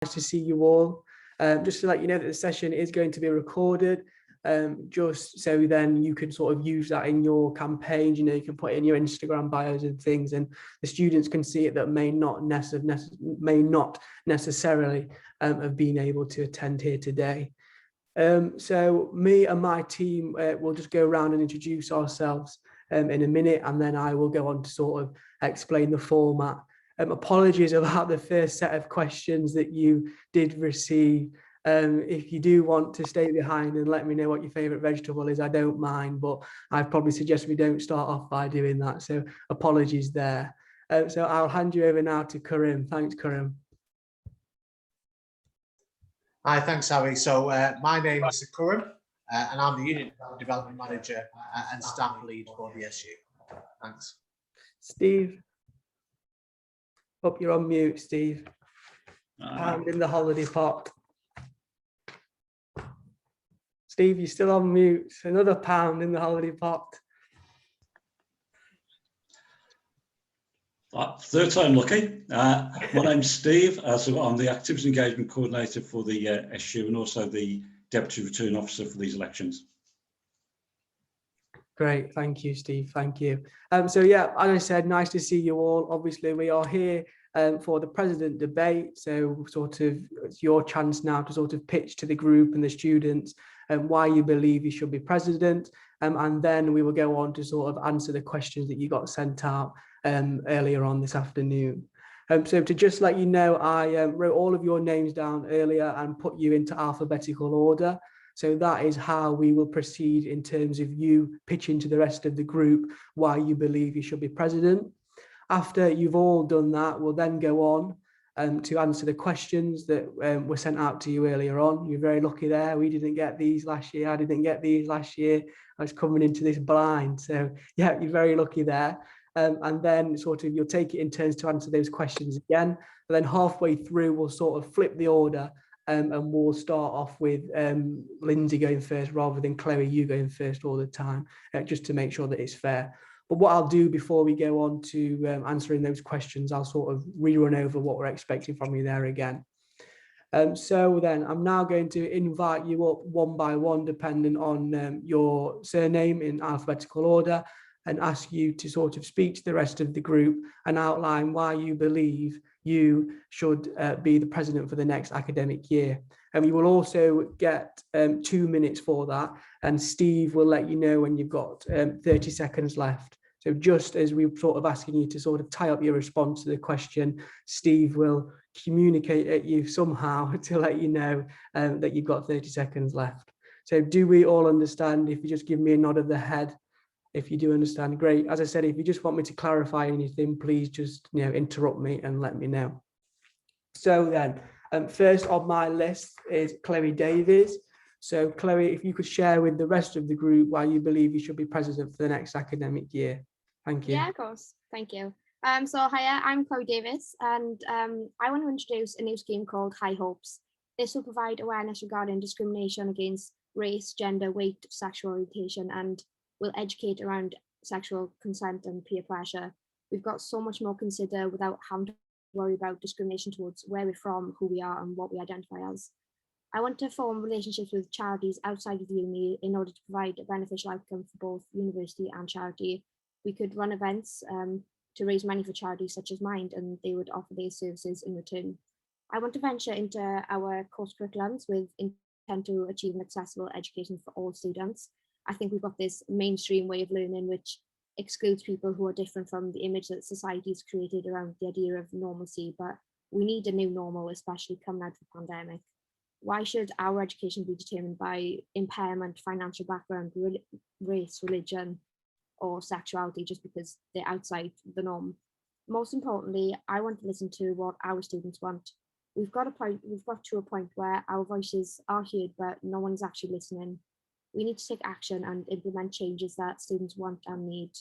nice to see you all. Just to let you know that the session is going to be recorded, just so then you can sort of use that in your campaigns. You know, you can put it in your Instagram bios and things, and the students can see it that may not necessarily have been able to attend here today. So me and my team will just go around and introduce ourselves in a minute, and then I will go on to sort of explain the format. Apologies about the first set of questions that you did receive. If you do want to stay behind and let me know what your favourite vegetable is, I don't mind, but I'd probably suggest we don't start off by doing that. So apologies there. So I'll hand you over now to Karim. Thanks, Karim. Hi, thanks, Harry. So my name is Karim, and I'm the Unit Development Manager and Staff Lead for the SU. Thanks. Steve. Hope you're on mute, Steve. Pound in the holiday pot. Steve, you're still on mute. Another pound in the holiday pot. Third time lucky. My name's Steve. So I'm the Activities Engagement Coordinator for the SU and also the Deputy Return Officer for these elections. Great, thank you, Steve. Thank you. So yeah, as I said, nice to see you all. Obviously, we are here for the President debate. So sort of it's your chance now to sort of pitch to the group and the students why you believe you should be President. And then we will go on to sort of answer the questions that you got sent out earlier on this afternoon. So to just let you know, I wrote all of your names down earlier and put you into alphabetical order. So that is how we will proceed in terms of you pitching to the rest of the group why you believe you should be President. After you've all done that, we'll then go on to answer the questions that were sent out to you earlier on. You're very lucky there. We didn't get these last year. I didn't get these last year. I was coming into this blind. So yeah, you're very lucky there. And then sort of you'll take it in turns to answer those questions again. And then halfway through, we'll sort of flip the order. And we'll start off with Lindsay going first rather than Clary, you going first all the time, just to make sure that it's fair. But what I'll do before we go on to answering those questions, I'll sort of rerun over what we're expecting from you there again. So then I'm now going to invite you up one by one, depending on your surname in alphabetical order, and ask you to sort of speak to the rest of the group and outline why you believe you should be the President for the next academic year. And you will also get 2 minutes for that. And Steve will let you know when you've got 30 seconds left. So just as we're sort of asking you to sort of tie up your response to the question, Steve will communicate at you somehow to let you know that you've got 30 seconds left. So do we all understand? If you just give me a nod of the head, if you do understand, great. As I said, if you just want me to clarify anything, please just interrupt me and let me know. So then, first on my list is Clary Davies. So Clary, if you could share with the rest of the group why you believe you should be President for the next academic year. Thank you. Yeah, of course. Thank you. So hiya, I'm Clary Davies, and I want to introduce a new scheme called High Hopes. This will provide awareness regarding discrimination against race, gender, weight, sexual orientation, and will educate around sexual consent and peer pressure. We've got so much more to consider without having to worry about discrimination towards where we're from, who we are, and what we identify as. I want to form relationships with charities outside of the uni in order to provide a beneficial outcome for both university and charity. We could run events to raise money for charities such as mine, and they would offer their services in return. I want to venture into our course curriculums with intent to achieve an accessible education for all students. I think we've got this mainstream way of learning which excludes people who are different from the image that society's created around the idea of normalcy, but we need a new normal, especially coming out of the pandemic. Why should our education be determined by impairment, financial background, race, religion, or sexuality just because they're outside the norm? Most importantly, I want to listen to what our students want. We've got to a point where our voices are heard, but no one's actually listening. We need to take action and implement changes that students want and need.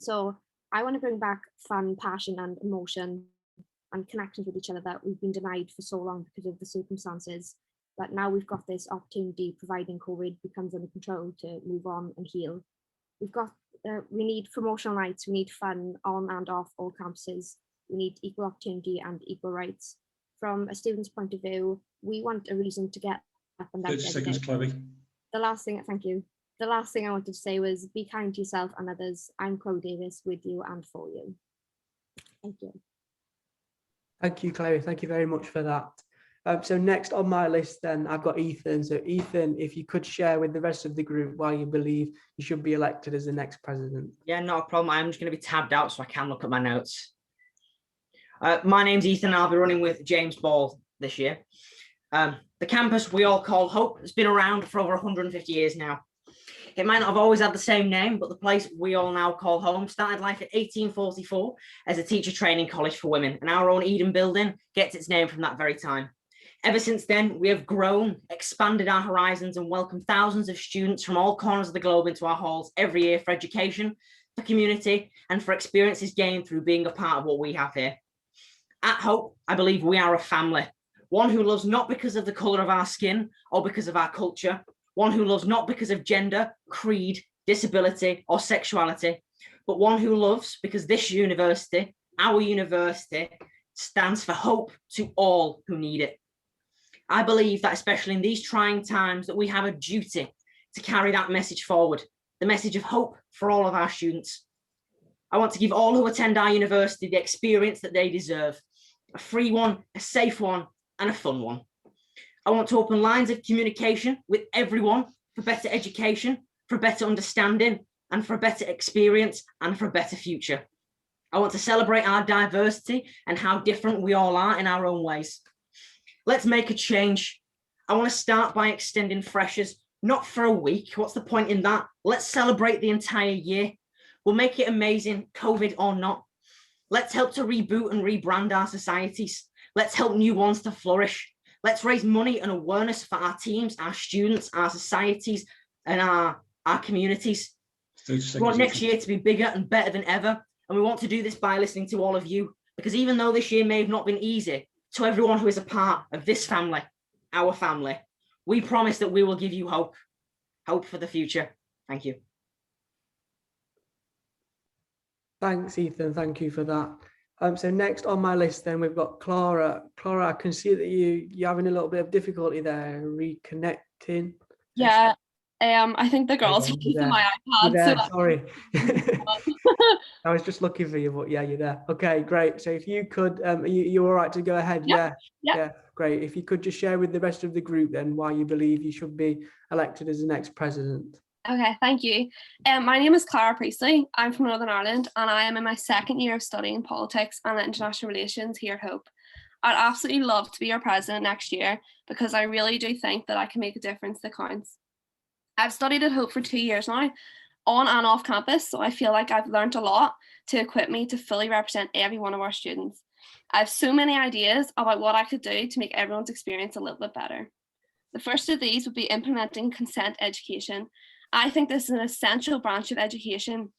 So I want to bring back fun, passion, and emotion and connections with each other that we've been denied for so long because of the circumstances. But now we've got this opportunity, providing COVID becomes under control, to move on and heal. We need promotional nights, we need fun on and off all campuses. We need equal opportunity and equal rights. from a student's point of view, we want a reason to get up and down 30 every seconds, day. Chloe. The last thing, thank you. The last thing I wanted to say was be kind to yourself and others. I'm Clary Davies, with you and for you. Thank you. Thank you, Clary. Thank you very much for that. So next on my list, then I've got Ethan. So Ethan, if you could share with the rest of the group why you believe you should be elected as the next president. Yeah, not a problem. I'm just going to be tabbed out so I can look at my notes. My name's Ethan. I'll be running with James Ball this year. The campus we all call Hope has been around for over 150 years now. It might not have always had the same name, but the place we all now call home started life in 1844 as a teacher training college for women, and our own Eden building gets its name from that very time. Ever since then, we have grown, expanded our horizons, and welcomed thousands of students from all corners of the globe into our halls every year for education, for community, and for experiences gained through being a part of what we have here. At Hope, I believe we are a family, one who loves not because of the colour of our skin or because of our culture, one who loves not because of gender, creed, disability, or sexuality, but one who loves because this university, our university, stands for hope to all who need it. I believe that especially in these trying times that we have a duty to carry that message forward, the message of hope for all of our students. I want to give all who attend our university the experience that they deserve, a free one, a safe one, and a fun one. I want to open lines of communication with everyone for better education, for better understanding, and for a better experience, and for a better future. I want to celebrate our diversity and how different we all are in our own ways. Let's make a change. I want to start by extending freshers, not for a week. What's the point in that? Let's celebrate the entire year. We'll make it amazing, COVID or not. Let's help to reboot and rebrand our societies. Let's help new ones to flourish. Let's raise money and awareness for our teams, our students, our societies, and our communities. We want next year to be bigger and better than ever. And we want to do this by listening to all of you, because even though this year may have not been easy, to everyone who is a part of this family, our family, we promise that we will give you hope, hope for the future. Thank you. Thanks, Ethan. Thank you for that. So next on my list, then we've got Clara. Clara, I can see that you're having a little bit of difficulty there, reconnecting. Yeah, I think the girls are using my iPad. There, So sorry. I was just looking for you, but yeah, you're there. Okay, great. So if you could, you're all right to go ahead? Yeah. Yeah, great. If you could just share with the rest of the group then why you believe you should be elected as the next president. Okay, thank you. My name is Clara Priestley. I'm from Northern Ireland and I am in my second year of studying politics and international relations here at Hope. I'd absolutely love to be your president next year because I really do think that I can make a difference that counts. I've studied at Hope for 2 years now, on and off campus, so I feel like I've learned a lot to equip me to fully represent every one of our students. I have so many ideas about what I could do to make everyone's experience a little bit better. The first of these would be implementing consent education. I think this is an essential branch of education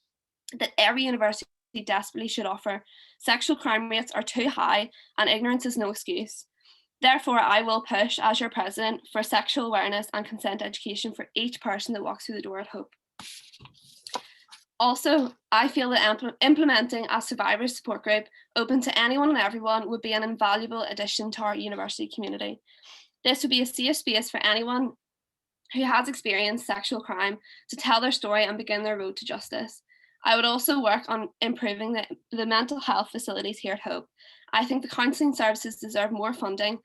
that every university desperately should offer. Sexual crime rates are too high and ignorance is no excuse. Therefore, I will push as your president for sexual awareness and consent education for each person that walks through the door at Hope. Also, I feel that implementing a survivor support group open to anyone and everyone would be an invaluable addition to our university community. This would be a safe space for anyone who has experienced sexual crime to tell their story and begin their road to justice. I would also work on improving the mental health facilities here at Hope. I think the counselling services deserve more funding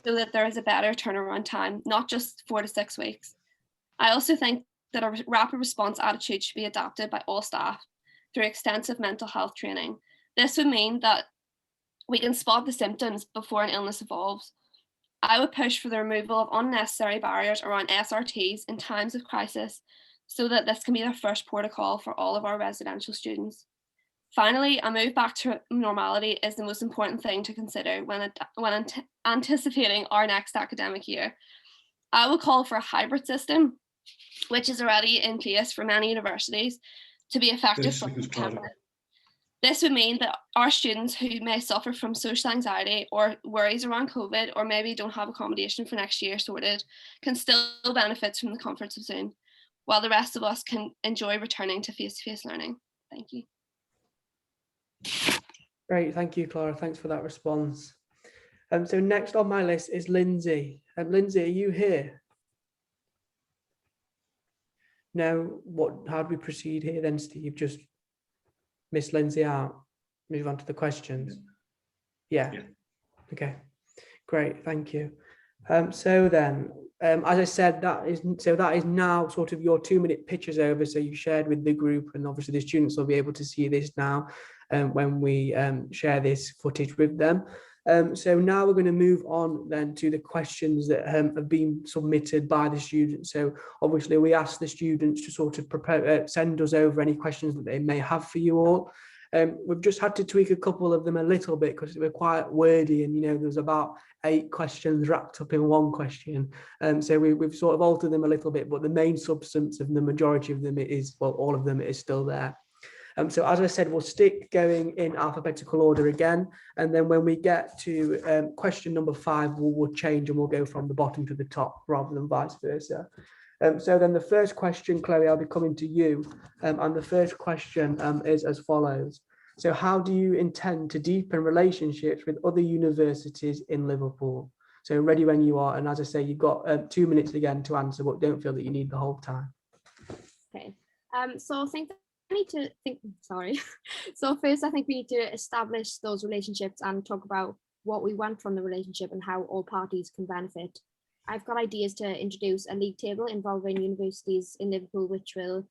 so that there is a better turnaround time, not just 4 to 6 weeks. I also think that a rapid response attitude should be adopted by all staff through extensive mental health training. This would mean that we can spot the symptoms before an illness evolves. I would push for the removal of unnecessary barriers around SRTs in times of crisis so that this can be the first protocol for all of our residential students. Finally, a move back to normality is the most important thing to consider when anticipating our next academic year. I will call for a hybrid system, which is already in place for many universities, to be effective from September. This would mean that our students who may suffer from social anxiety or worries around COVID or maybe don't have accommodation for next year sorted can still benefit from the comforts of Zoom, while the rest of us can enjoy returning to face-to-face learning. Thank you. Great, thank you, Clara. Thanks for that response. So next on my list is Lindsay. Lindsay, are you here? No, how do we proceed here then, Steve? Just miss Lindsay out, move on to the questions. Yeah. Okay, great, thank you. So then, as I said, that is now sort of your 2-minute pitch is over. So you shared with the group, and obviously the students will be able to see this now when we share this footage with them. So now we're going to move on then to the questions that have been submitted by the students. So obviously we asked the students to sort of prepare, send us over any questions that they may have for you all. We've just had to tweak a couple of them a little bit because they were quite wordy, and there was about 8 questions wrapped up in one question. So we've sort of altered them a little bit, but the main substance of the majority of them is, well, all of them is still there. So as I said, we'll stick going in alphabetical order again, and then when we get to question number 5, we'll change and we'll go from the bottom to the top rather than vice versa. So then the first question, Chloe, I'll be coming to you, and the first question is as follows. So how do you intend to deepen relationships with other universities in Liverpool? So ready when you are, and as I say, you've got 2 minutes again to answer, but don't feel that you need the whole time. Okay, so So first, I think we need to establish those relationships and talk about what we want from the relationship and how all parties can benefit. I've got ideas to introduce a league table involving universities in Liverpool, which will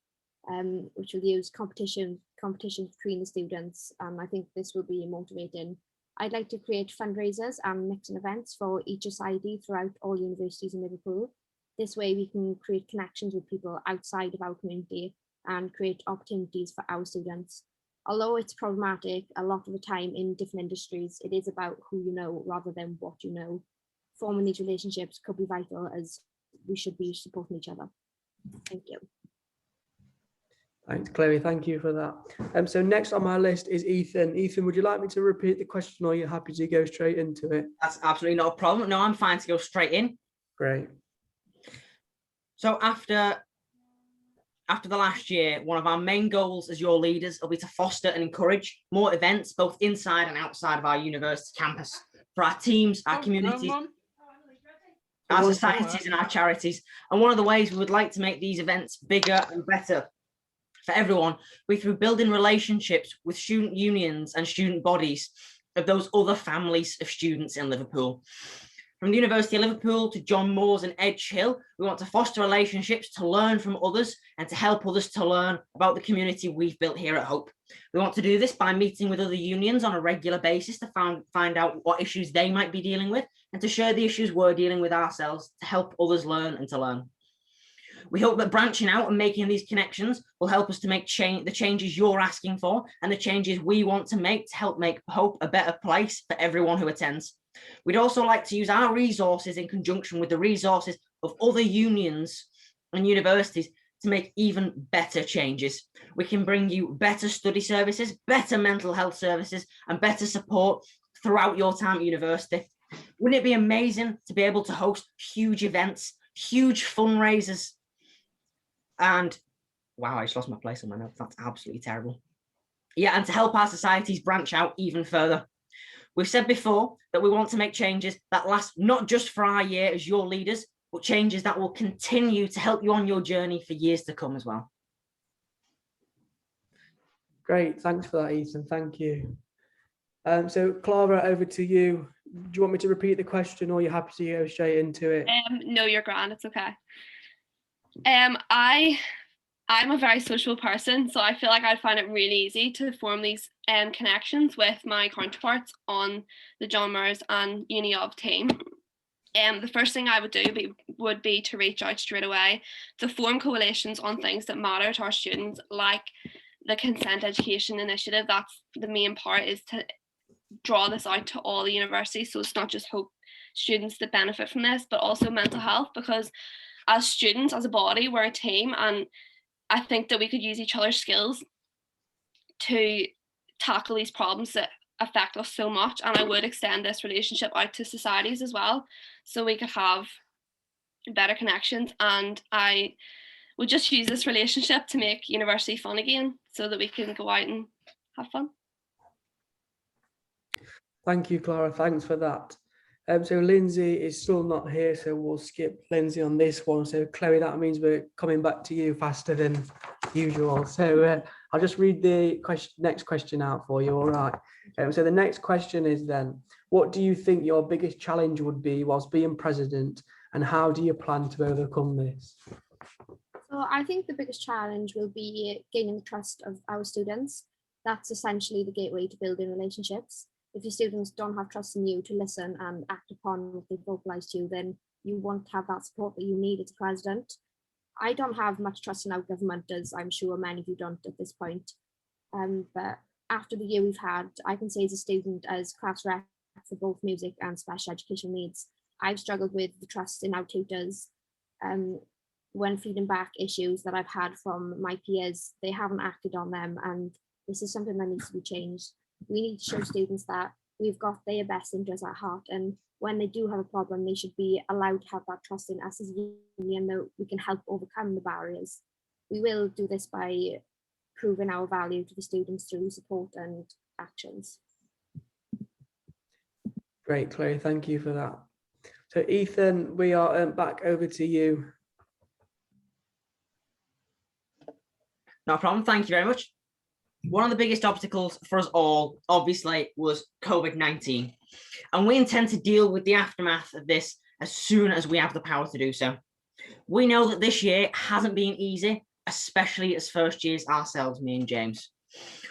use competition between the students. I think this will be motivating. I'd like to create fundraisers and mixing events for each society throughout all universities in Liverpool. This way we can create connections with people outside of our community and create opportunities for our students. Although it's problematic a lot of the time in different industries, it is about who you know rather than what you know. Forming these relationships could be vital, as we should be supporting each other. Thank you. Thanks, Chloe. Thank you for that. So next on my list is Ethan. Ethan, would you like me to repeat the question, or are you happy to go straight into it? That's absolutely not a problem. No, I'm fine to go straight in. Great. So after the last year, one of our main goals as your leaders will be to foster and encourage more events, both inside and outside of our university campus, for our teams, our communities, our societies and our charities. And one of the ways we would like to make these events bigger and better for everyone will be through building relationships with student unions and student bodies of those other families of students in Liverpool. From the University of Liverpool to John Moores and Edge Hill, we want to foster relationships to learn from others and to help others to learn about the community we've built here at Hope. We want to do this by meeting with other unions on a regular basis to find out what issues they might be dealing with and to share the issues we're dealing with ourselves to help others learn and to learn. We hope that branching out and making these connections will help us to make the changes you're asking for and the changes we want to make to help make Hope a better place for everyone who attends. We'd also like to use our resources in conjunction with the resources of other unions and universities to make even better changes. We can bring you better study services, better mental health services, and better support throughout your time at university. Wouldn't it be amazing to be able to host huge events, huge fundraisers? And wow, I just lost my place on my notes. That's absolutely terrible. Yeah, and to help our societies branch out even further. We've said before that we want to make changes that last not just for our year as your leaders, but changes that will continue to help you on your journey for years to come as well. Great, thanks for that, Ethan. Thank you. So Clara, over to you. Do you want me to repeat the question, or are you happy to go straight into it? No, you're grand. It's okay. I'm a very social person, so I feel like I'd find it really easy to form these connections with my counterparts on the John Moores and Uni of team. The first thing I would do would be to reach out straight away to form coalitions on things that matter to our students, like the Consent Education Initiative. That's the main part, is to draw this out to all the universities, so it's not just Hope students that benefit from this, but also mental health, because as students, as a body, we're a team, and I think that we could use each other's skills to tackle these problems that affect us so much. And I would extend this relationship out to societies as well, so we could have better connections. And I would just use this relationship to make university fun again, so that we can go out and have fun. Thank you, Clara. Thanks for that. So Lindsay is still not here, so we'll skip Lindsay on this one. So Chloe, that means we're coming back to you faster than usual. So I'll just read the next question out for you. All right. So the next question is then, what do you think your biggest challenge would be whilst being president, and how do you plan to overcome this? So I think the biggest challenge will be gaining the trust of our students. That's essentially the gateway to building relationships. If your students don't have trust in you to listen and act upon what they've vocalized to you, then you won't have that support that you need as president. I don't have much trust in our government, as I'm sure many of you don't at this point. But after the year we've had, I can say as a student, as class rep for both music and special education needs, I've struggled with the trust in our tutors. When feeding back issues that I've had from my peers, they haven't acted on them, and this is something that needs to be changed. We need to show students that we've got their best interests at heart, and when they do have a problem, they should be allowed to have that trust in us as a union that we can help overcome the barriers. We will do this by proving our value to the students through support and actions. Great, Chloe, thank you for that. So Ethan, we are back over to you. No problem. Thank you very much. One of the biggest obstacles for us all, obviously, was COVID-19. And we intend to deal with the aftermath of this as soon as we have the power to do so. We know that this year hasn't been easy, especially as first years ourselves, me and James.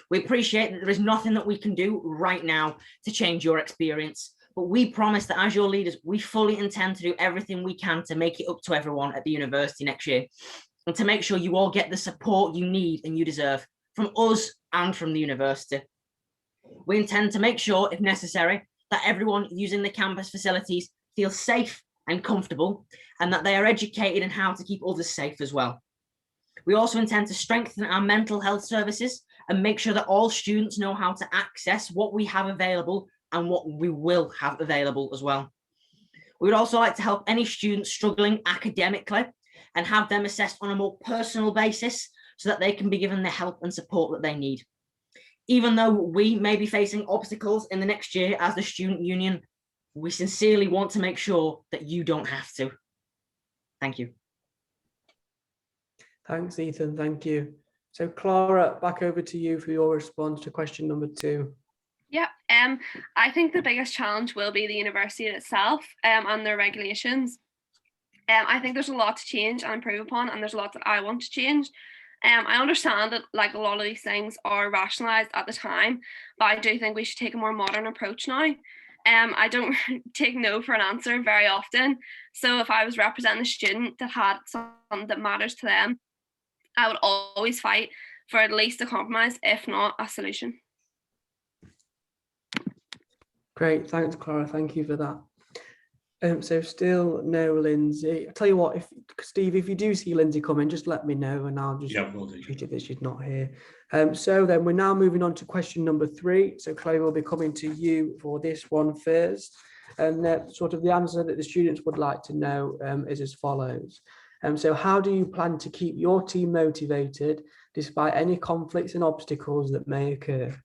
We appreciate that there is nothing that we can do right now to change your experience, but we promise that as your leaders, we fully intend to do everything we can to make it up to everyone at the university next year, and to make sure you all get the support you need and you deserve from us and from the university. We intend to make sure, if necessary, that everyone using the campus facilities feels safe and comfortable, and that they are educated in how to keep others safe as well. We also intend to strengthen our mental health services and make sure that all students know how to access what we have available and what we will have available as well. We would also like to help any students struggling academically and have them assessed on a more personal basis so that they can be given the help and support that they need. Even though we may be facing obstacles in the next year as the student union, we sincerely want to make sure that you don't have to. Thank you. Thanks, Ethan, thank you. So Clara, back over to you for your response to question number 2. Yeah, I think the biggest challenge will be the university itself and their regulations. I think there's a lot to change and improve upon, and there's a lot that I want to change. I understand that like a lot of these things are rationalized at the time, but I do think we should take a more modern approach now. I don't take no for an answer very often. So if I was representing a student that had something that matters to them, I would always fight for at least a compromise, if not a solution. Great, thanks, Clara. Thank you for that. So still no Lindsay. I'll tell you what, Steve, if you do see Lindsay coming, just let me know and I'll just treat it that she's not here. So then we're now moving on to question number 3. So Chloe will be coming to you for this one first. And sort of the answer that the students would like to know is as follows. So how do you plan to keep your team motivated despite any conflicts and obstacles that may occur?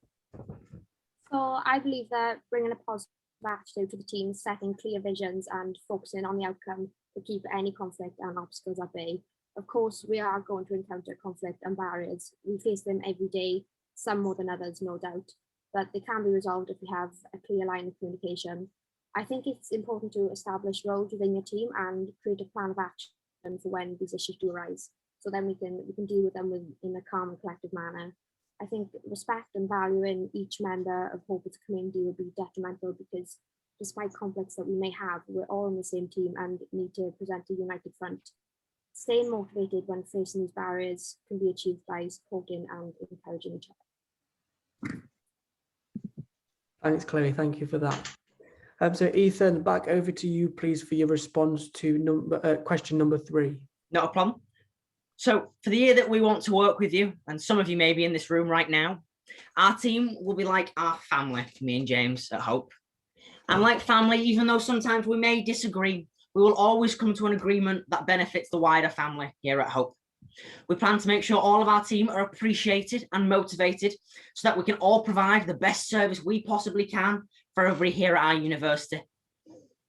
So I believe that bringing a positive attitude to the team, setting clear visions and focusing on the outcome to keep any conflict and obstacles at bay. Of course, we are going to encounter conflict and barriers. We face them every day, some more than others, no doubt, but they can be resolved if we have a clear line of communication. I think it's important to establish roles within your team and create a plan of action for when these issues do arise. So then we can deal with them in a calm and collective manner. I think respect and valuing each member of Hope as a community would be detrimental, because despite conflicts that we may have, we're all on the same team and need to present a united front. Staying motivated when facing these barriers can be achieved by supporting and encouraging each other. Thanks, Chloe. Thank you for that. So Ethan, back over to you, please, for your response to question number 3. Not a problem. So for the year that we want to work with you, and some of you may be in this room right now, our team will be like our family, me and James at Hope. And like family, even though sometimes we may disagree, we will always come to an agreement that benefits the wider family here at Hope. We plan to make sure all of our team are appreciated and motivated so that we can all provide the best service we possibly can for everybody here at our university.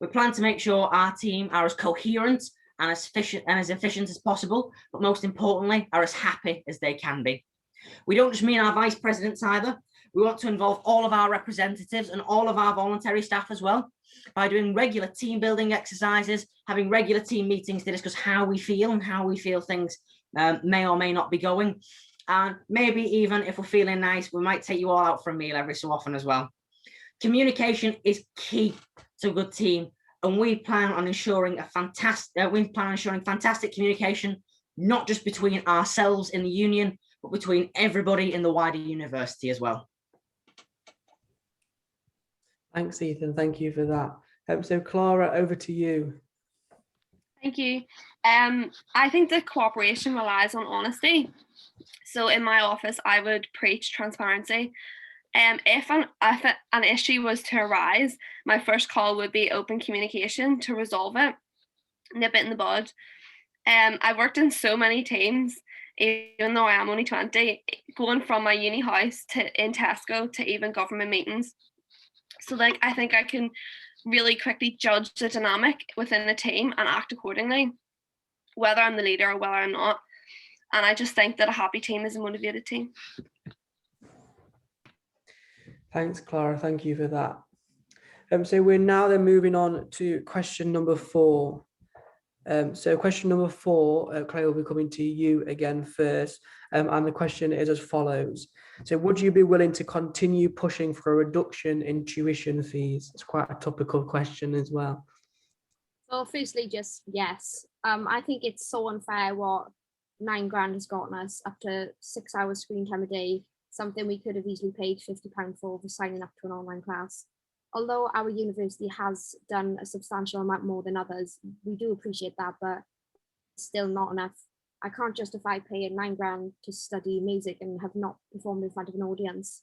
We plan to make sure our team are as coherent and as efficient as possible, but most importantly, are as happy as they can be. We don't just mean our vice presidents either. We want to involve all of our representatives and all of our voluntary staff as well by doing regular team building exercises, having regular team meetings to discuss how we feel and how we feel things may or may not be going. And maybe even if we're feeling nice, we might take you all out for a meal every so often as well. Communication is key to a good team, and we plan on ensuring fantastic communication, not just between ourselves in the union, but between everybody in the wider university as well. Thanks, Ethan. Thank you for that. So Clara, over to you. Thank you. I think that cooperation relies on honesty. So in my office, I would preach transparency. If an issue was to arise, my first call would be open communication to resolve it, nip it in the bud. I've worked in so many teams, even though I am only 20, going from my uni house to in Tesco to even government meetings. So like, I think I can really quickly judge the dynamic within the team and act accordingly, whether I'm the leader or whether I'm not. And I just think that a happy team is a motivated team. Thanks, Clara. Thank you for that. So we're now then moving on to question number 4. So question number 4, Claire, will be coming to you again first. And the question is as follows. So would you be willing to continue pushing for a reduction in tuition fees? It's quite a topical question as well. So firstly, just yes. I think it's so unfair what £9,000 has gotten us up to 6 hours screen time a day, something we could have easily paid £50 for signing up to an online class. Although our university has done a substantial amount more than others, we do appreciate that, but it's still not enough. I can't justify paying £9,000 to study music and have not performed in front of an audience.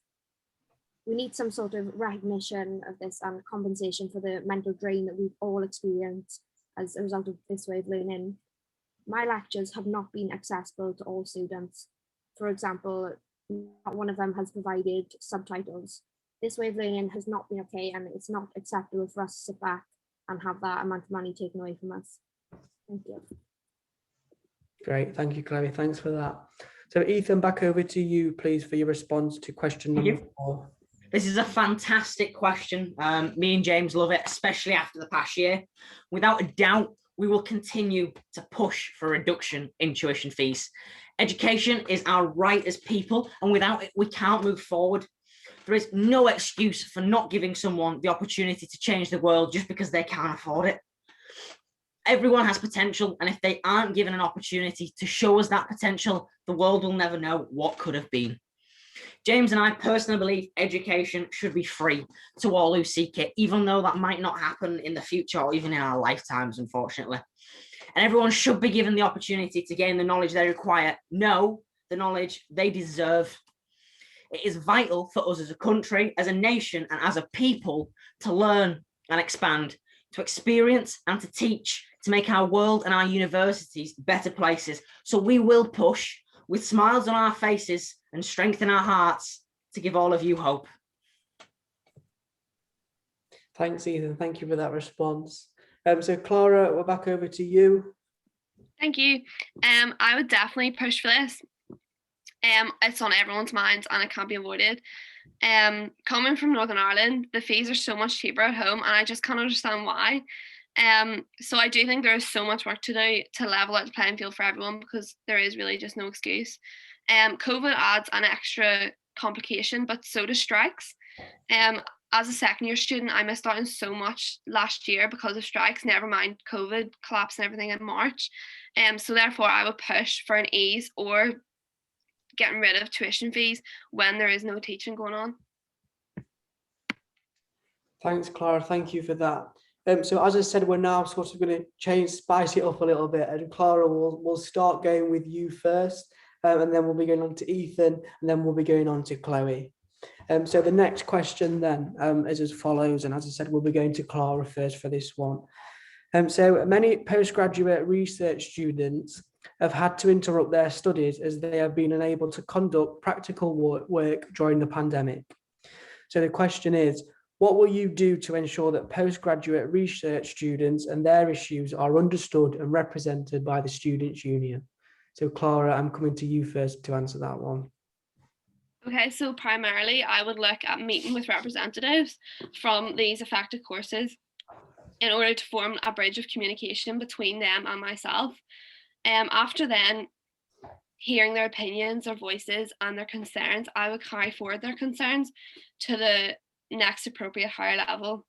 We need some sort of recognition of this and compensation for the mental drain that we've all experienced as a result of this way of learning. My lectures have not been accessible to all students. For example, not one of them has provided subtitles. This way of learning has not been okay, and it's not acceptable for us to sit back and have that amount of money taken away from us. Thank you. Great, thank you, Chloe. Thanks for that. So Ethan, back over to you, please, for your response to question number 4. This is a fantastic question. Me and James love it, especially after the past year. Without a doubt, we will continue to push for a reduction in tuition fees. Education is our right as people, and without it, we can't move forward. There is no excuse for not giving someone the opportunity to change the world just because they can't afford it. Everyone has potential, and if they aren't given an opportunity to show us that potential, the world will never know what could have been. James and I personally believe education should be free to all who seek it, even though that might not happen in the future or even in our lifetimes, unfortunately. And everyone should be given the opportunity to gain the knowledge they require, know the knowledge they deserve. It is vital for us as a country, as a nation, and as a people to learn and expand, to experience and to teach, to make our world and our universities better places. So we will push with smiles on our faces and strength in our hearts to give all of you hope. Thanks, Ethan. Thank you for that response. So Clara, we're back over to you. Thank you. I would definitely push for this. It's on everyone's minds and it can't be avoided. Coming from Northern Ireland, the fees are so much cheaper at home, and I just can't understand why. So I do think there is so much work to do to level out the playing field for everyone, because there is really just no excuse. COVID adds an extra complication, but so does strikes. As a second year student, I missed out on so much last year because of strikes, never mind COVID collapsing everything in March. So therefore I would push for an ease or getting rid of tuition fees when there is no teaching going on. Thanks, Clara. Thank you for that. So as I said, we're now sort of going to spice it up a little bit, and Clara, we'll start going with you first, and then we'll be going on to Ethan, and then we'll be going on to Chloe. So the next question then is as follows, and as I said, we'll be going to Clara first for this one. So many postgraduate research students have had to interrupt their studies as they have been unable to conduct practical work during the pandemic. So the question is, What will you do to ensure that postgraduate research students and their issues are understood and represented by the Students' Union? So Clara, I'm coming to you first to answer that one. Okay, so primarily I would look at meeting with representatives from these affected courses in order to form a bridge of communication between them and myself. After then, hearing their opinions, their voices, and their concerns, I would carry forward their concerns to the next appropriate higher level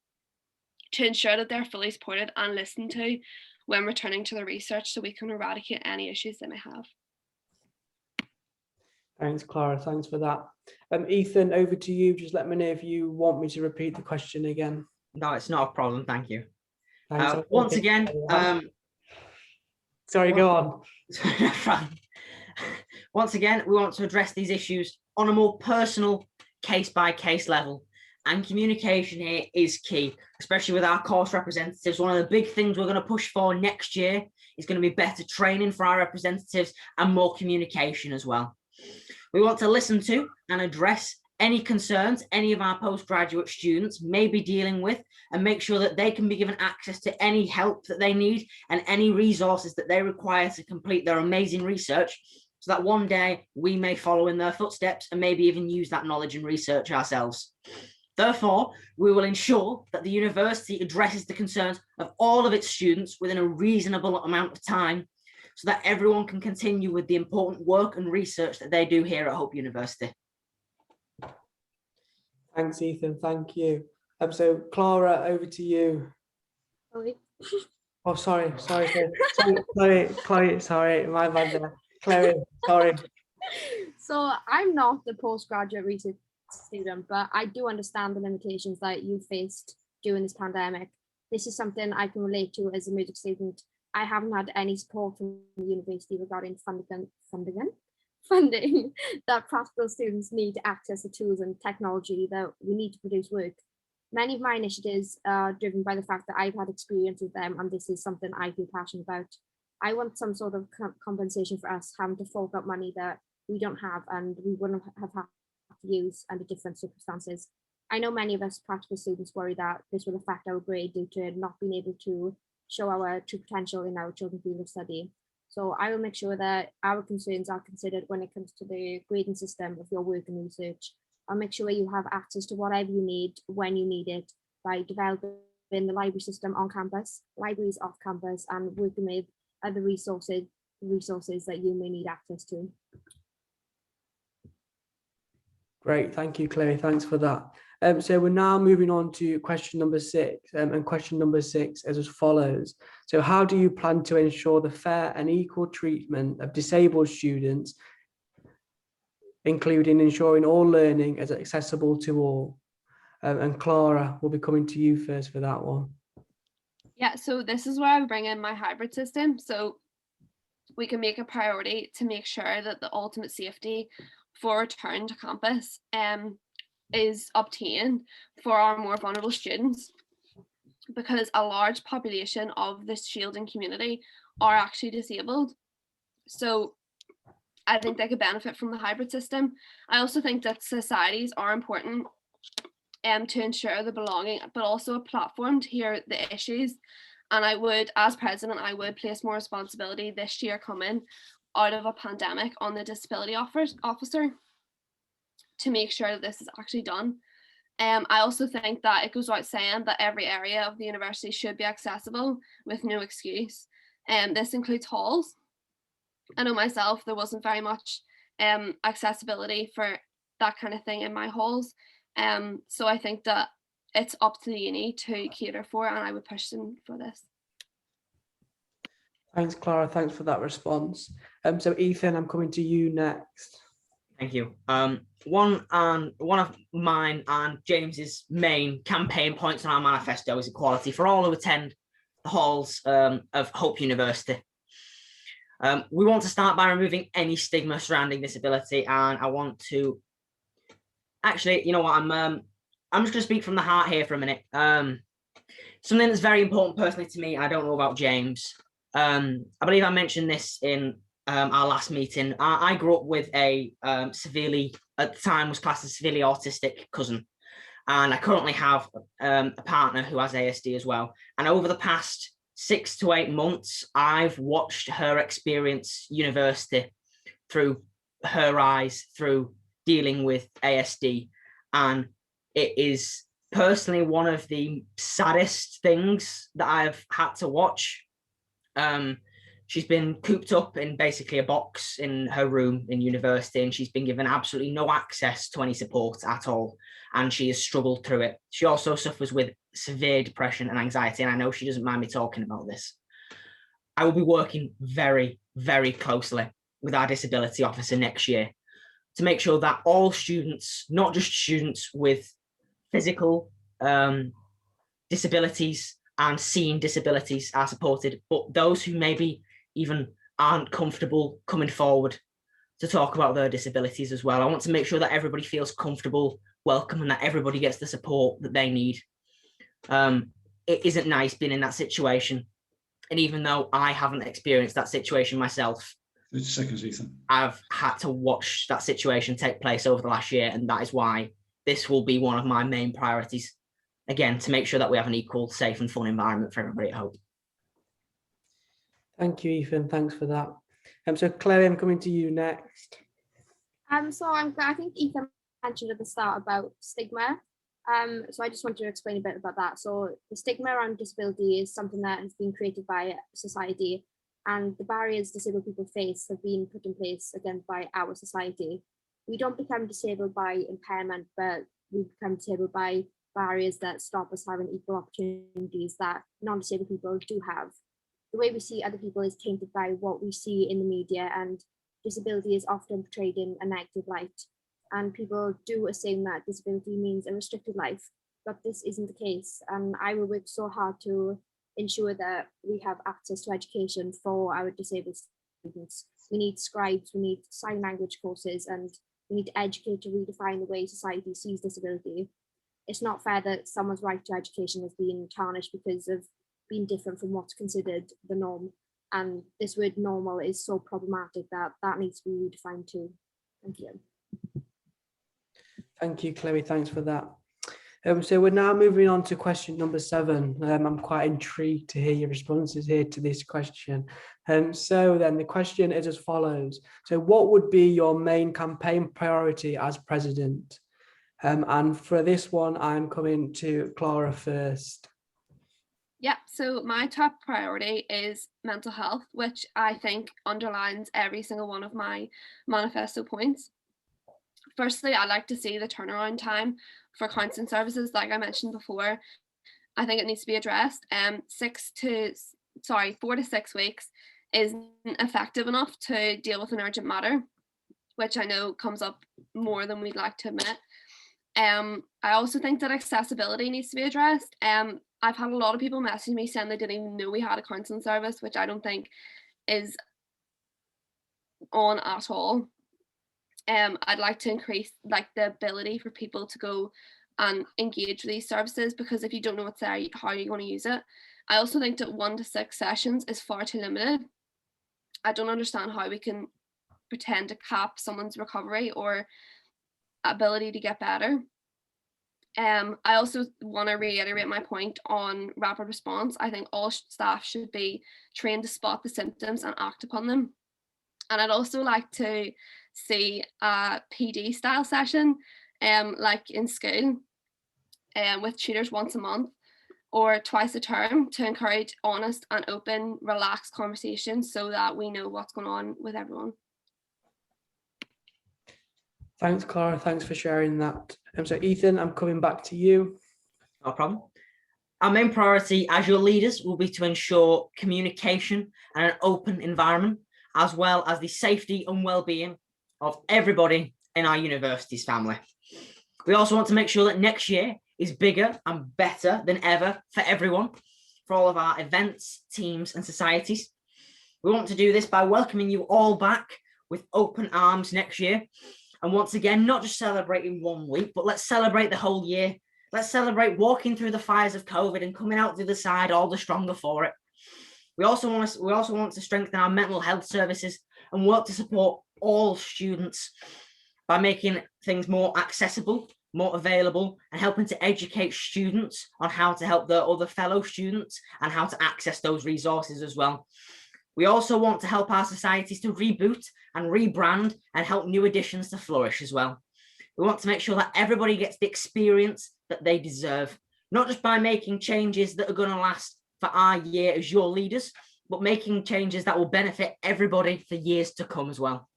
to ensure that they're fully supported and listened to when returning to the research so we can eradicate any issues they may have. Thanks, Clara. Thanks for that. Ethan, over to you. Just let me know if you want me to repeat the question again. No, it's not a problem. Thank you. Thanks. Once again, sorry, go on. Once again, we want to address these issues on a more personal case-by-case level. And communication here is key, especially with our course representatives. One of the big things we're going to push for next year is going to be better training for our representatives and more communication as well. We want to listen to and address any concerns any of our postgraduate students may be dealing with and make sure that they can be given access to any help that they need and any resources that they require to complete their amazing research, so that one day we may follow in their footsteps and maybe even use that knowledge and research ourselves. Therefore, we will ensure that the university addresses the concerns of all of its students within a reasonable amount of time so that everyone can continue with the important work and research that they do here at Hope University. Thanks, Ethan. Thank you. So Clara, over to you. Sorry. Oh, sorry, Chloe, sorry, my bad there. Clary, sorry. So I'm not the postgraduate research student, but I do understand the limitations that you faced during this pandemic. This is something I can relate to as a music student. I haven't had any support from the university regarding funding that practical students need to access the tools and technology that we need to produce work. Many of my initiatives are driven by the fact that I've had experience with them, and this is something I feel passionate about. I want some sort of compensation for us having to fork out money that we don't have and we wouldn't have had to use under different circumstances. I know many of us practical students worry that this will affect our grade due to not being able to show our true potential in our chosen field of study. So I will make sure that our concerns are considered when it comes to the grading system of your work and research. I'll make sure you have access to whatever you need when you need it by developing the library system on campus, libraries off campus, and working with other resources that you may need access to. Great, thank you, Claire. Thanks for that. So we're now moving on to question number 6, and question number 6 is as follows. So how do you plan to ensure the fair and equal treatment of disabled students, including ensuring all learning is accessible to all? And Clara, will be coming to you first for that one. Yeah, so this is where I bring in my hybrid system. So we can make a priority to make sure that the ultimate safety for return to campus is obtained for our more vulnerable students, because a large population of this shielding community are actually disabled. So I think they could benefit from the hybrid system. I also think that societies are important to ensure the belonging, but also a platform to hear the issues. And I would, as president, I would place more responsibility this year coming out of a pandemic on the disability officer to make sure that this is actually done. I also think that it goes without saying that every area of the university should be accessible with no excuse. This includes halls. I know myself, there wasn't very much accessibility for that kind of thing in my halls. So I think that it's up to the uni to cater for, and I would push them for this. Thanks, Clara. Thanks for that response. So Ethan, I'm coming to you next. Thank you. One of mine and James's main campaign points on our manifesto is equality for all who attend the halls of Hope University. We want to start by removing any stigma surrounding disability, and I want to actually, you know what, I'm just going to speak from the heart here for a minute. Something that's very important personally to me, I don't know about James. I believe I mentioned this in our last meeting. I grew up with a severely, at the time was classed as severely autistic cousin. And I currently have a partner who has ASD as well. And over the past 6 to 8 months, I've watched her experience university through her eyes, through dealing with ASD. And it is personally one of the saddest things that I've had to watch. She's been cooped up in basically a box in her room in university, and she's been given absolutely no access to any support at all. And she has struggled through it. She also suffers with severe depression and anxiety, and I know she doesn't mind me talking about this. I will be working very, very closely with our disability officer next year to make sure that all students, not just students with physical disabilities and seeing disabilities, are supported, but those who maybe even aren't comfortable coming forward to talk about their disabilities as well. I want to make sure that everybody feels comfortable, welcome, and that everybody gets the support that they need. It isn't nice being in that situation. And even though I haven't experienced that situation myself, 30 seconds, Ethan. I've had to watch that situation take place over the last year. And that is why this will be one of my main priorities. Again, to make sure that we have an equal, safe and fun environment for everybody at home. Thank you, Ethan. Thanks for that. So Clary, I'm coming to you next. I think Ethan mentioned at the start about stigma. So I just wanted to explain a bit about that. So the stigma around disability is something that has been created by society, and the barriers disabled people face have been put in place again by our society. We don't become disabled by impairment, but we become disabled by barriers that stop us having equal opportunities that non-disabled people do have. The way we see other people is tainted by what we see in the media, and disability is often portrayed in a negative light. And people do assume that disability means a restricted life, but this isn't the case. And I will work so hard to ensure that we have access to education for our disabled students. We need scribes, we need sign language courses, and we need to educate to redefine the way society sees disability. It's not fair that someone's right to education has been tarnished because of being different from what's considered the norm. And this word normal is so problematic that that needs to be redefined too. Thank you. Thank you, Clary. Thanks for that. So we're now moving on to question number 7. I'm quite intrigued to hear your responses here to this question. So then the question is as follows. So what would be your main campaign priority as president? And for this one, I'm coming to Clara first. Yeah, so my top priority is mental health, which I think underlines every single one of my manifesto points. Firstly, I'd like to see the turnaround time for counselling services, like I mentioned before. I think it needs to be addressed. 4 to 6 weeks isn't effective enough to deal with an urgent matter, which I know comes up more than we'd like to admit. I also think that accessibility needs to be addressed. I've had a lot of people message me saying they didn't even know we had a counselling service, which I don't think is on at all. I'd like to increase the ability for people to go and engage with these services, because if you don't know what's there, how are you going to use it? I also think that 1 to 6 sessions is far too limited. I don't understand how we can pretend to cap someone's recovery or ability to get better. I also want to reiterate my point on rapid response. I think all staff should be trained to spot the symptoms and act upon them. And I'd also like to see a PD style session, like in school, with tutors once a month or twice a term, to encourage honest and open, relaxed conversations so that we know what's going on with everyone. Thanks, Clara. Thanks for sharing that. So Ethan, I'm coming back to you. No problem. Our main priority as your leaders will be to ensure communication and an open environment, as well as the safety and well-being of everybody in our university's family. We also want to make sure that next year is bigger and better than ever for everyone, for all of our events, teams and societies. We want to do this by welcoming you all back with open arms next year. And once again, not just celebrating 1 week, but let's celebrate the whole year. Let's celebrate walking through the fires of COVID and coming out the other side all the stronger for it. We also want to strengthen our mental health services and work to support all students by making things more accessible more available, and helping to educate students on how to help their other fellow students and how to access those resources as well. We also want to help our societies to reboot and rebrand and help new additions to flourish as well. We want to make sure that everybody gets the experience that they deserve, not just by making changes that are going to last for our year as your leaders, but making changes that will benefit everybody for years to come as well.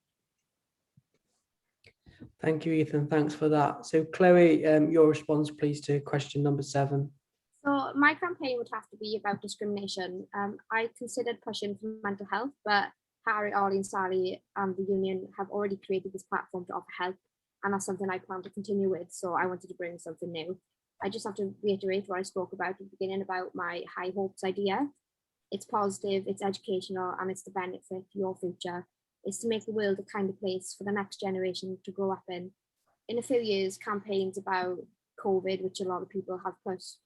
Thank you, Ethan. Thanks for that. So Chloe, your response, please, to question number 7. So my campaign would have to be about discrimination. I considered pushing for mental health, but Harry, Ollie and Sally and the union have already created this platform to offer help, and that's something I plan to continue with, so I wanted to bring something new. I just have to reiterate what I spoke about at the beginning about my high hopes idea. It's positive, it's educational, and it's to benefit your future. It's to make the world a kinder place for the next generation to grow up in. In a few years, campaigns about COVID, which a lot of people have pushed,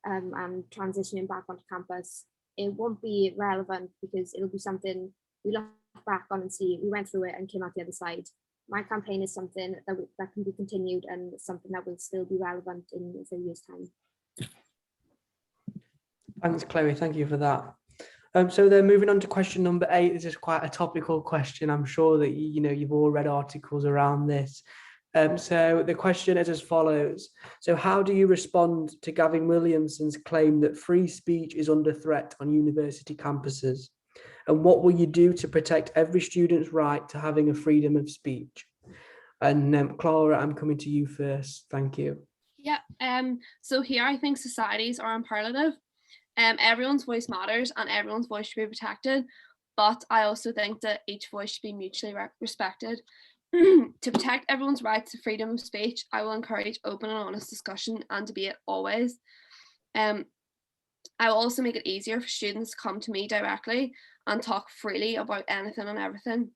and transitioning back onto campus, it won't be relevant because it'll be something we look back on and see we went through it and came out the other side. My campaign is something that can be continued and something that will still be relevant in a few years' time. Thanks, Chloe. Thank you for that. So then moving on to question number 8, this is quite a topical question. I'm sure that you've all read articles around this. So the question is as follows. So how do you respond to Gavin Williamson's claim that free speech is under threat on university campuses? And what will you do to protect every student's right to having a freedom of speech? And Clara, I'm coming to you first. Thank you. Yeah, so here I think societies are imperative. Everyone's voice matters and everyone's voice should be protected, but I also think that each voice should be mutually respected. To protect everyone's rights to freedom of speech, I will encourage open and honest discussion and debate always. I will also make it easier for students to come to me directly and talk freely about anything and everything.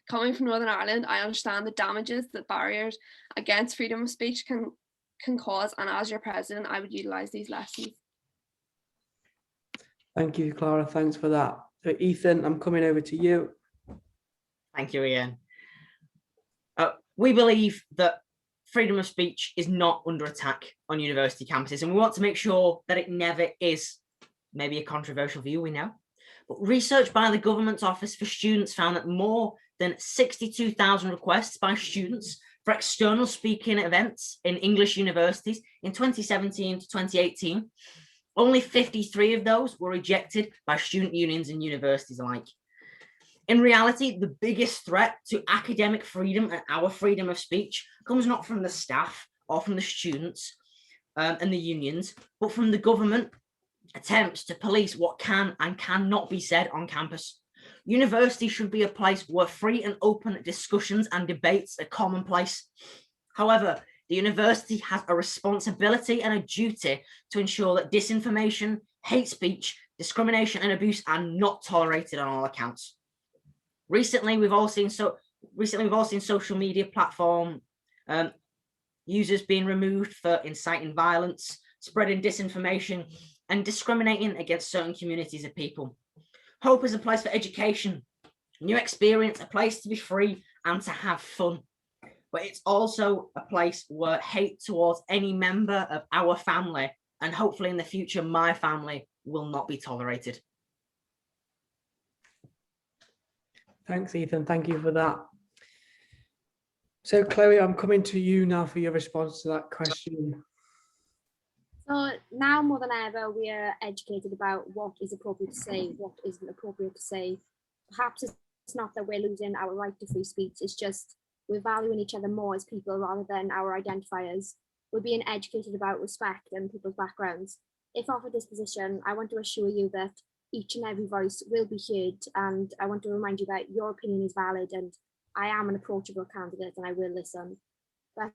Coming from Northern Ireland, I understand the damages that barriers against freedom of speech can cause, and as your president, I would utilise these lessons. Thank you, Clara. Thanks for that. So Ethan, I'm coming over to you. Thank you, Ian. We believe that freedom of speech is not under attack on university campuses, and we want to make sure that it never is. Maybe a controversial view, we know. But research by the Government's Office for Students found that more than 62,000 requests by students for external speaking events in English universities in 2017 to 2018, only 53 of those were rejected by student unions and universities alike. In reality, the biggest threat to academic freedom and our freedom of speech comes not from the staff or from the students and the unions, but from the government attempts to police what can and cannot be said on campus. University should be a place where free and open discussions and debates are commonplace. However, the university has a responsibility and a duty to ensure that disinformation, hate speech, discrimination and abuse are not tolerated on all accounts. Recently, we've all seen social media platform users being removed for inciting violence, spreading disinformation, and discriminating against certain communities of people. Hope is a place for education, new experience, a place to be free and to have fun. But it's also a place where hate towards any member of our family, and hopefully in the future, my family, will not be tolerated. Thanks, Ethan. Thank you for that. So Chloe, I'm coming to you now for your response to that question. So now more than ever, we are educated about what is appropriate to say, what isn't appropriate to say. Perhaps it's not that we're losing our right to free speech, it's just we're valuing each other more as people rather than our identifiers. We're being educated about respect and people's backgrounds. If offered this position, I want to assure you that each and every voice will be heard, and I want to remind you that your opinion is valid and I am an approachable candidate and I will listen. But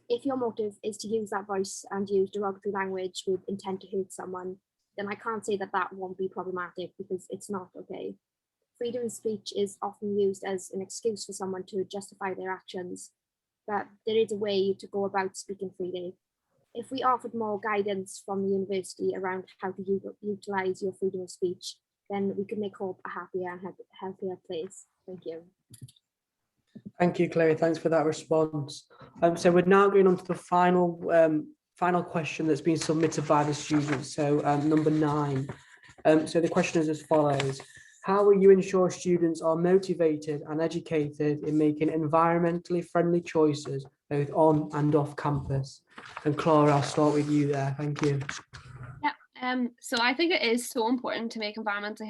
if your motive is to use that voice and use derogatory language with intent to hurt someone, then I can't say that that won't be problematic, because it's not okay. Freedom of speech is often used as an excuse for someone to justify their actions, but there is a way to go about speaking freely. If we offered more guidance from the university around how to utilise your freedom of speech, then we could make Hope a happier and healthier place. Thank you. Thank you, Clary. Thanks for that response. So we're now going on to the final question that's been submitted by the students. So number 9. So the question is as follows. How will you ensure students are motivated and educated in making environmentally friendly choices, both on and off campus? And Clara, I'll start with you there. Thank you. Yeah. So I think it is so important to make environmentally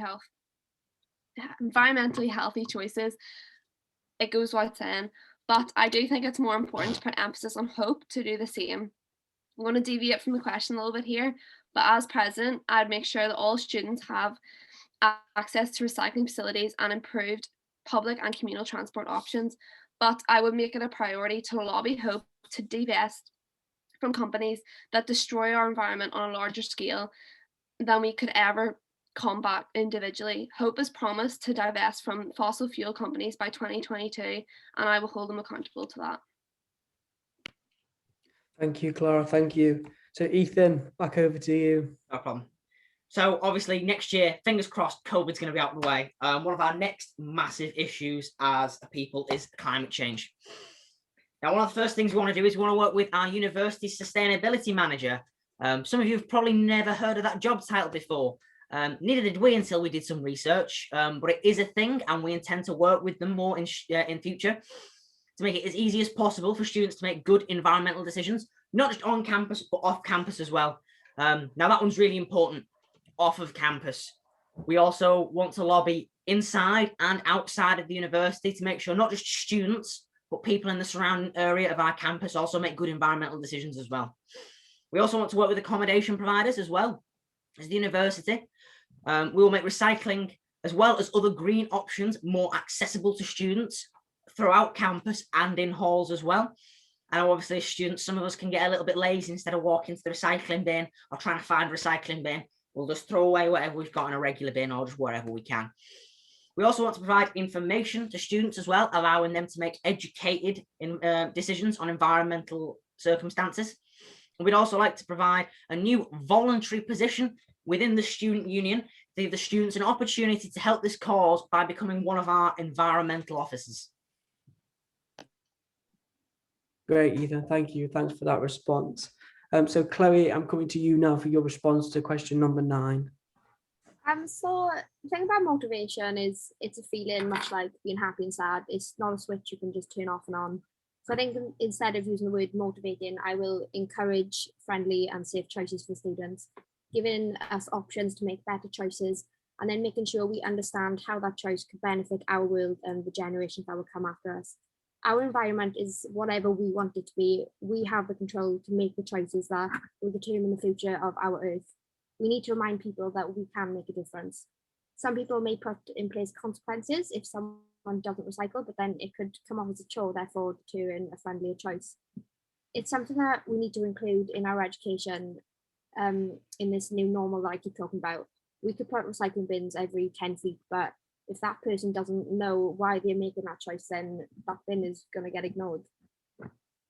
healthy choices. It goes without saying, but I do think it's more important to put emphasis on hope to do the same. I'm going to deviate from the question a little bit here, but as president, I'd make sure that all students have access to recycling facilities and improved public and communal transport options. But I would make it a priority to lobby Hope to divest from companies that destroy our environment on a larger scale than we could ever combat individually. Hope has promised to divest from fossil fuel companies by 2022, and I will hold them accountable to that. Thank you, Clara. Thank you. So Ethan, back over to you. No problem. So obviously next year, fingers crossed, COVID's going to be out of the way. One of our next massive issues as a people is climate change. Now, one of the first things we want to do is we want to work with our university sustainability manager. Some of you have probably never heard of that job title before. Neither did we until we did some research, but it is a thing, and we intend to work with them more in future to make it as easy as possible for students to make good environmental decisions, not just on campus, but off campus as well. Now, that one's really important. Off of campus. We also want to lobby inside and outside of the university to make sure not just students, but people in the surrounding area of our campus also make good environmental decisions as well. We also want to work with accommodation providers as well as the university. We will make recycling as well as other green options more accessible to students throughout campus and in halls as well. And obviously as students, some of us can get a little bit lazy. Instead of walking to the recycling bin or trying to find a recycling bin, we'll just throw away whatever we've got in a regular bin or just wherever we can. We also want to provide information to students as well, allowing them to make educated decisions on environmental circumstances. And we'd also like to provide a new voluntary position within the student union to give the students an opportunity to help this cause by becoming one of our environmental officers. Great, Ethan. Thank you. Thanks for that response. So Chloe, I'm coming to you now for your response to question number 9. So the thing about motivation is it's a feeling much like being happy and sad. It's not a switch you can just turn off and on. So I think instead of using the word motivating, I will encourage friendly and safe choices for students, giving us options to make better choices, and then making sure we understand how that choice could benefit our world and the generations that will come after us. Our environment is whatever we want it to be. We have the control to make the choices that will determine the future of our Earth. We need to remind people that we can make a difference. Some people may put in place consequences if someone doesn't recycle, but then it could come off as a chore, therefore deterring a friendlier choice. It's something that we need to include in our education in this new normal that I keep talking about. We could put recycling bins every 10 feet, but if that person doesn't know why they're making that choice, then that bin is going to get ignored.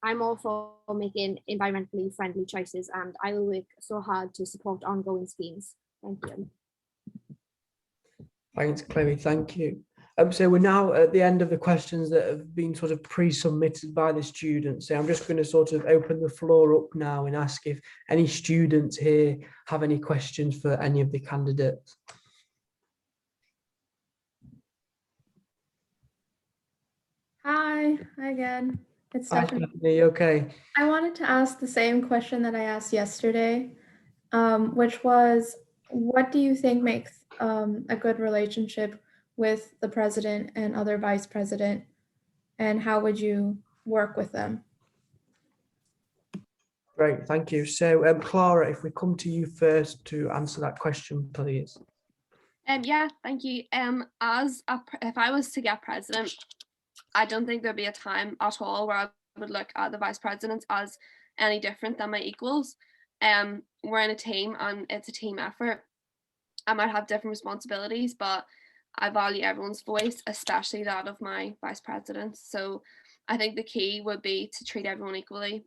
I'm all for making environmentally friendly choices, and I will work so hard to support ongoing schemes. Thank you. Thanks, Chloe. Thank you. So we're now at the end of the questions that have been sort of pre-submitted by the students. So I'm just going to sort of open the floor up now and ask if any students here have any questions for any of the candidates. Hi again. It's Hi, Stephanie. Stephanie, okay. I wanted to ask the same question that I asked yesterday, which was, what do you think makes a good relationship with the president and other vice president, and how would you work with them? Great, thank you. So Clara, if we come to you first to answer that question, please. Yeah, thank you. If I was to get president, I don't think there'd be a time at all where I would look at the vice presidents as any different than my equals. We're in a team and it's a team effort. I might have different responsibilities, but I value everyone's voice, especially that of my vice presidents. So I think the key would be to treat everyone equally.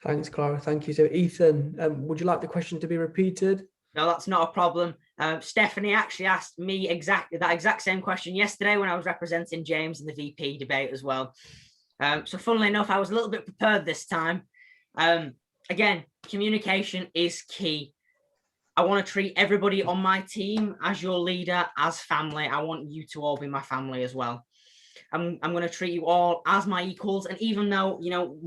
Thanks, Clara. Thank you. So Ethan, would you like the question to be repeated? No, that's not a problem. Stephanie actually asked me that exact same question yesterday when I was representing James in the VP debate as well. So funnily enough, I was a little bit prepared this time. Again, communication is key. I want to treat everybody on my team as your leader, as family. I want you to all be my family as well. I'm going to treat you all as my equals. And even though, you know,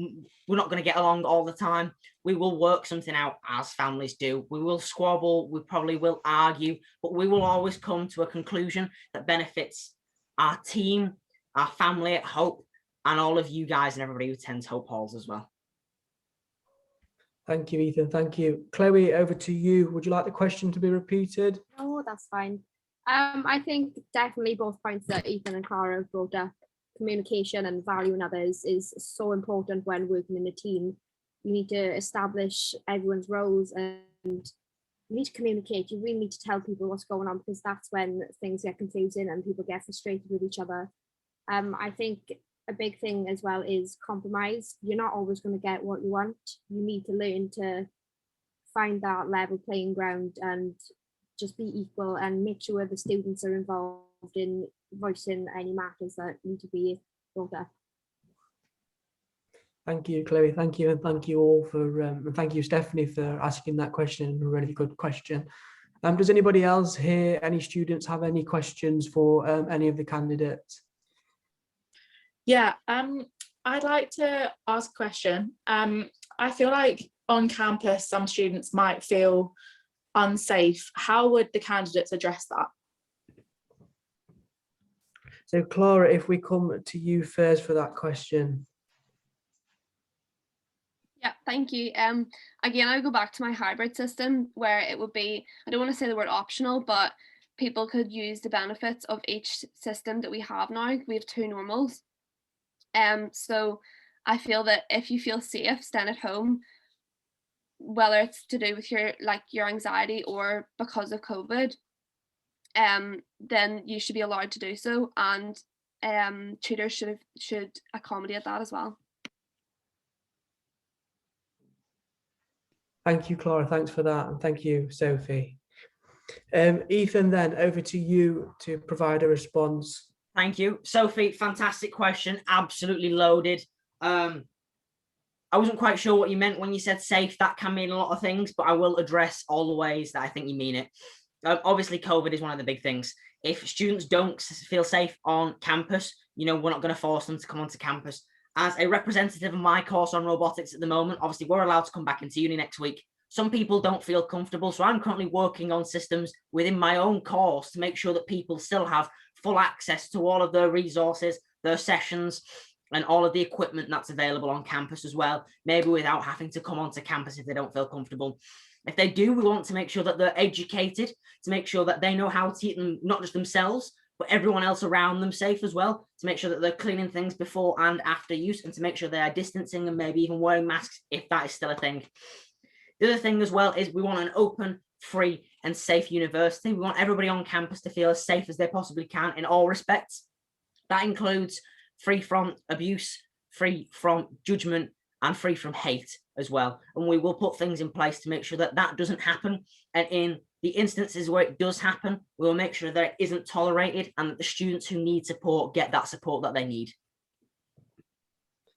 we're not going to get along all the time, we will work something out as families do. We will squabble, we probably will argue, but we will always come to a conclusion that benefits our team, our family at Hope, and all of you guys and everybody who attends Hope Halls as well. Thank you, Ethan. Thank you. Chloe, over to you. Would you like the question to be repeated? Oh, that's fine. I think definitely both points that Ethan and Clara have brought up, communication and valuing others, is so important when working in a team. You need to establish everyone's roles and you need to communicate. You really need to tell people what's going on, because that's when things get confusing and people get frustrated with each other. I think a big thing as well is compromise. You're not always going to get what you want. You need to learn to find that level playing ground and just be equal, and make sure the students are involved in voicing any matters that need to be brought up. Thank you, Chloe. Thank you, and thank you all for, and thank you, Stephanie, for asking that question. A really good question. Does anybody else here, any students, have any questions for any of the candidates? Yeah, I'd like to ask a question. I feel like on campus, some students might feel unsafe. How would the candidates address that? So, Clara, if we come to you first for that question. Yeah, thank you. Again, I go back to my hybrid system where it would be, I don't want to say the word optional, but people could use the benefits of each system that we have now. We have two normals. So I feel that if you feel safe staying at home, whether it's to do with your anxiety or because of COVID, then you should be allowed to do so, and tutors should accommodate that as well. Thank you, Clara. Thanks for that, and thank you, Sophie. Ethan, then over to you to provide a response. Thank you, Sophie. Fantastic question. Absolutely loaded. I wasn't quite sure what you meant when you said safe. That can mean a lot of things, but I will address all the ways that I think you mean it. Obviously, COVID is one of the big things. If students don't feel safe on campus, you know, we're not going to force them to come onto campus. As a representative of my course on robotics at the moment, obviously, we're allowed to come back into uni next week. Some people don't feel comfortable, so I'm currently working on systems within my own course to make sure that people still have full access to all of their resources, their sessions, and all of the equipment that's available on campus as well, maybe without having to come onto campus if they don't feel comfortable. If they do, we want to make sure that they're educated, to make sure that they know how to keep them, not just themselves, but everyone else around them safe as well, to make sure that they're cleaning things before and after use, and to make sure they are distancing and maybe even wearing masks if that is still a thing. The other thing as well is we want an open, free and safe university. We want everybody on campus to feel as safe as they possibly can in all respects. That includes free from abuse, free from judgment, and free from hate as well. And we will put things in place to make sure that that doesn't happen. And in the instances where it does happen, we will make sure that it isn't tolerated and that the students who need support get that support that they need.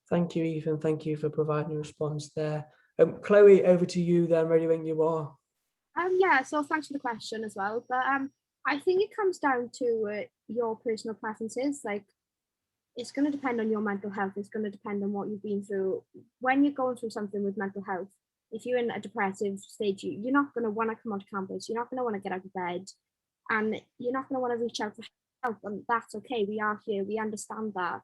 Thank you, Ethan. Thank you for providing a response there. Chloe, over to you then, ready when you are. Yeah, so thanks for the question as well. But I think it comes down to your personal preferences. Like, it's going to depend on your mental health. It's going to depend on what you've been through. When you're going through something with mental health, if you're in a depressive stage, you're not going to want to come onto campus. You're not going to want to get out of bed, and you're not going to want to reach out for help. And that's okay. We are here. We understand that.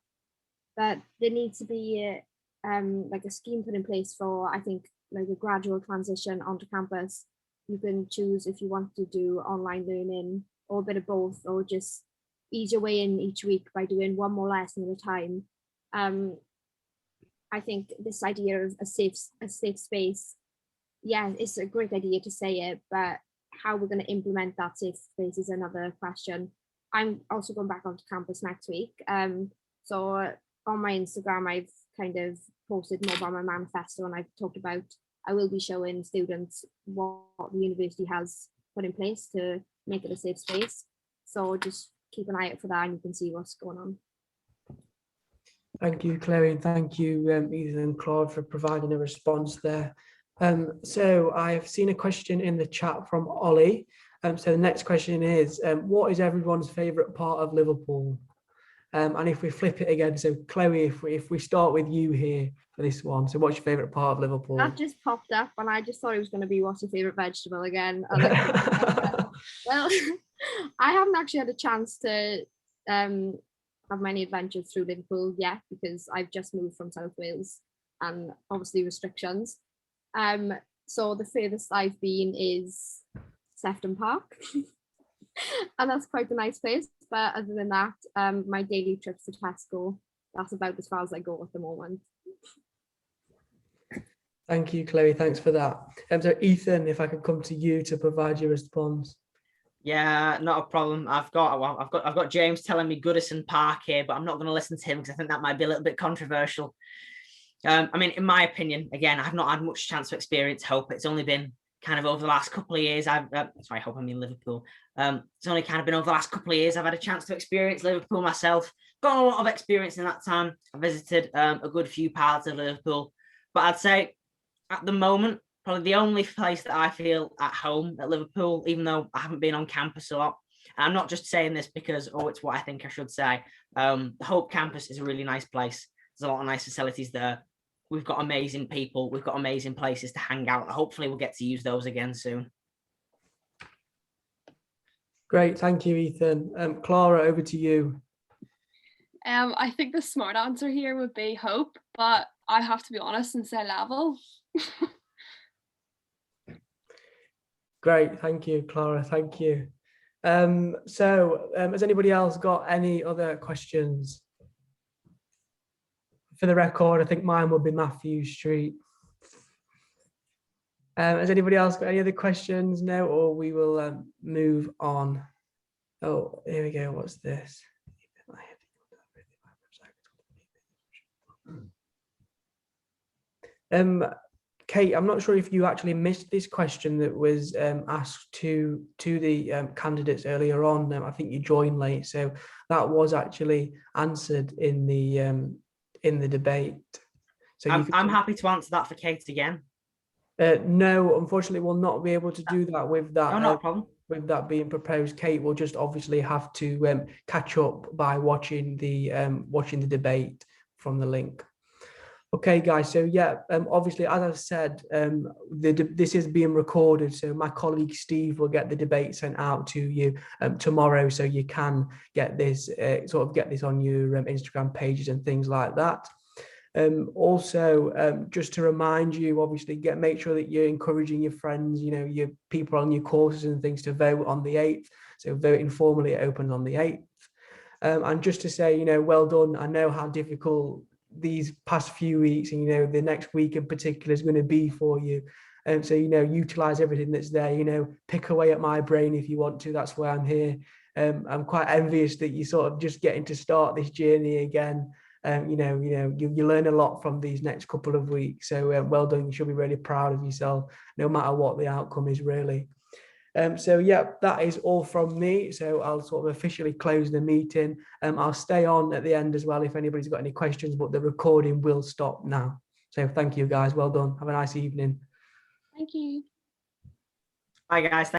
But there needs to be like a scheme put in place for, I think, like a gradual transition onto campus. You can choose if you want to do online learning or a bit of both, or just ease your way in each week by doing one more lesson at a time. I think this idea of a safe space, yeah, it's a great idea to say it, but how we're going to implement that safe space is another question. I'm also going back onto campus next week. So on my Instagram, I've kind of posted more about my manifesto, and I've talked about, I will be showing students what the university has put in place to make it a safe space. So just keep an eye out for that and you can see what's going on. Thank you, Clary, and thank you, Ethan and Claude, for providing a response there. So I've seen a question in the chat from Ollie. So the next question is, what is everyone's favourite part of Liverpool? And if we flip it again, so Chloe, if we start with you here for this one, so what's your favourite part of Liverpool? That just popped up and I just thought it was going to be what's your favourite vegetable again. And well, I haven't actually had a chance to have many adventures through Liverpool yet because I've just moved from South Wales and obviously restrictions. So the furthest I've been is Sefton Park. And that's quite a nice place. But other than that, my daily trips to Tesco, that's about as far as I go at the moment. Thank you, Chloe. Thanks for that. So Ethan, if I could come to you to provide your response. Yeah, not a problem. I've got James telling me Goodison Park here, but I'm not going to listen to him because I think that might be a little bit controversial. I mean, in my opinion, again, I've not had much chance to experience Hope. It's only been kind of over the last couple of years. Sorry, Hope, I mean Liverpool. It's only kind of been over the last couple of years I've had a chance to experience Liverpool myself. Got a lot of experience in that time. I visited a good few parts of Liverpool, but I'd say at the moment, probably the only place that I feel at home at Liverpool, even though I haven't been on campus a lot. And I'm not just saying this because, it's what I think I should say. The Hope campus is a really nice place. There's a lot of nice facilities there. We've got amazing people. We've got amazing places to hang out. Hopefully we'll get to use those again soon. Great, thank you, Ethan. Clara, over to you. I think the smart answer here would be Hope, but I have to be honest and say Level. Great, thank you, Clara, thank you. So has anybody else got any other questions? For the record, I think mine would be Matthew Street. Has anybody else got any other questions? No, or we will move on. Oh, here we go. What's this? Kate, I'm not sure if you actually missed this question that was asked to the candidates earlier on. I think you joined late, so that was actually answered in the debate. So I'm happy to answer that for Kate again. No, unfortunately, we'll not be able to do that with that. No, not a problem. With that being proposed, Kate will just obviously have to catch up by watching the debate from the link. Okay, guys. So yeah, obviously, as I've said, this is being recorded. So my colleague Steve will get the debate sent out to you tomorrow, so you can get this get this on your Instagram pages and things like that. Also, just to remind you, obviously, make sure that you're encouraging your friends, your people on your courses and things to vote on the 8th. So vote informally. It opens on the 8th. And just to say, well done. I know how difficult these past few weeks and the next week in particular is going to be for you. So utilize everything that's there. Pick away at my brain if you want to. That's why I'm here. I'm quite envious that you sort of just getting to start this journey again. You learn a lot from these next couple of weeks. So well done. You should be really proud of yourself, no matter what the outcome is, really. So yeah, that is all from me. So I'll sort of officially close the meeting. I'll stay on at the end as well if anybody's got any questions, but the recording will stop now. So thank you, guys. Well done. Have a nice evening. Thank you. Bye, guys.